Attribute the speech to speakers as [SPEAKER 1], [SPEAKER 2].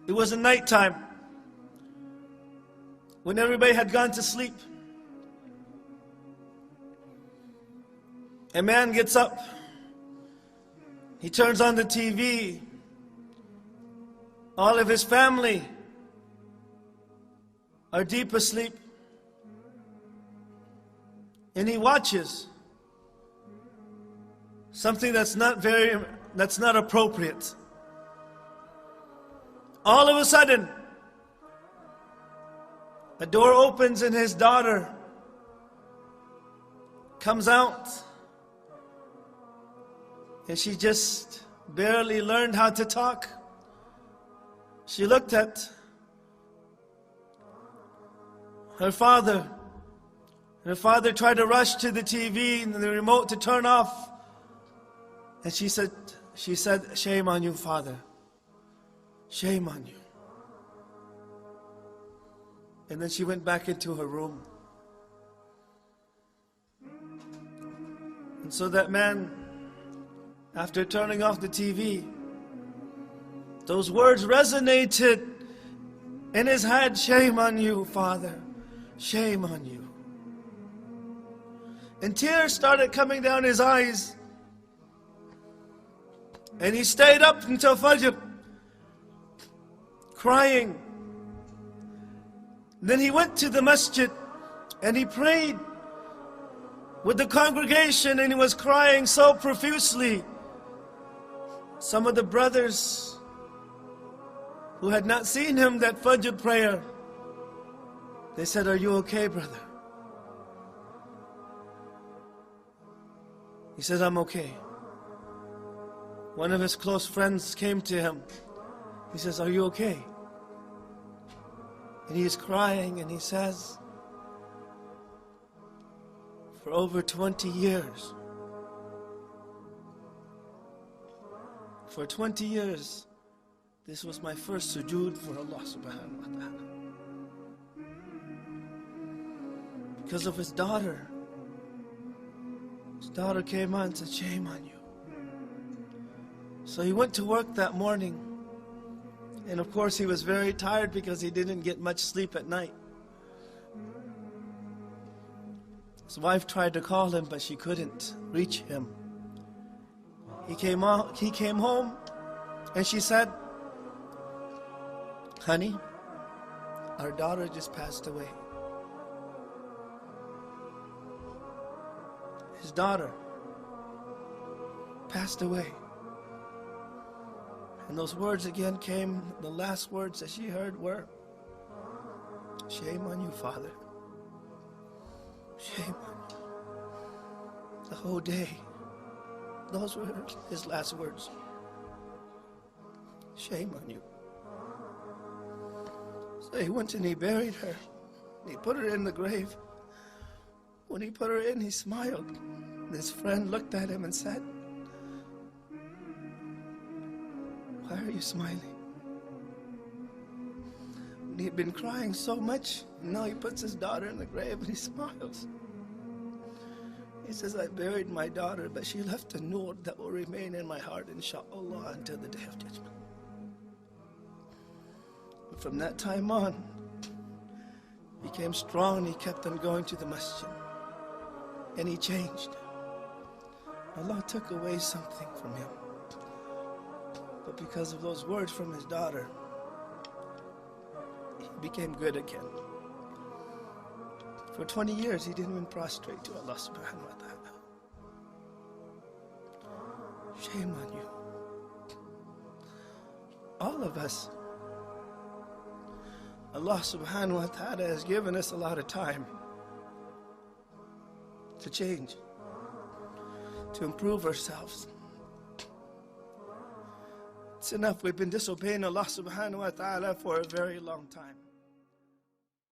[SPEAKER 1] It was night time, when everybody had gone to sleep. A man gets up, he turns on the TV, all of his family are deep asleep, and he watches something that's not appropriate. All of a sudden, a door opens and his daughter comes out. And she just barely learned how to talk. She looked at her father. Her father tried to rush to the TV and the remote to turn off. And she said, "Shame on you, Father. Shame on you." And then she went back into her room. And so that man, after turning off the TV, those words resonated in his head. "Shame on you, Father. Shame on you." And tears started coming down his eyes. And he stayed up until Fajr, crying. Then he went to the masjid and he prayed with the congregation, and he was crying so profusely. Some of the brothers who had not seen him that Fajr prayer, they said, "Are you okay, brother?" He said, "I'm okay." One of his close friends came to him. He says, "Are you okay?" And he is crying and he says, "For over 20 years, for 20 years, this was my first sujood for Allah subhanahu wa ta'ala. Because of his daughter. His daughter came on and said, 'Shame on you.' So he went to work that morning. And of course he was very tired because he didn't get much sleep at night. His wife tried to call him, but she couldn't reach him. He came home and she said, 'Honey, our daughter just passed away.' His daughter passed away. And those words again came, the last words that she heard were, 'Shame on you, Father. Shame on you.' The whole day, those were his last words. 'Shame on you.' So he went and he buried her. He put her in the grave. When he put her in, he smiled. His friend looked at him and said, 'Why are you smiling?' And he had been crying so much, and now he puts his daughter in the grave and he smiles. He says, 'I buried my daughter, but she left a nur that will remain in my heart, inshallah, until the day of judgment.' And from that time on, he became strong. He kept on going to the masjid. And he changed. Allah took away something from him. But because of those words from his daughter, he became good again. For 20 years, he didn't even prostrate to Allah subhanahu wa ta'ala. Shame on you. All of us, Allah subhanahu wa ta'ala has given us a lot of time to change, to improve ourselves. It's enough. We've been disobeying Allah subhanahu wa ta'ala for a very long time.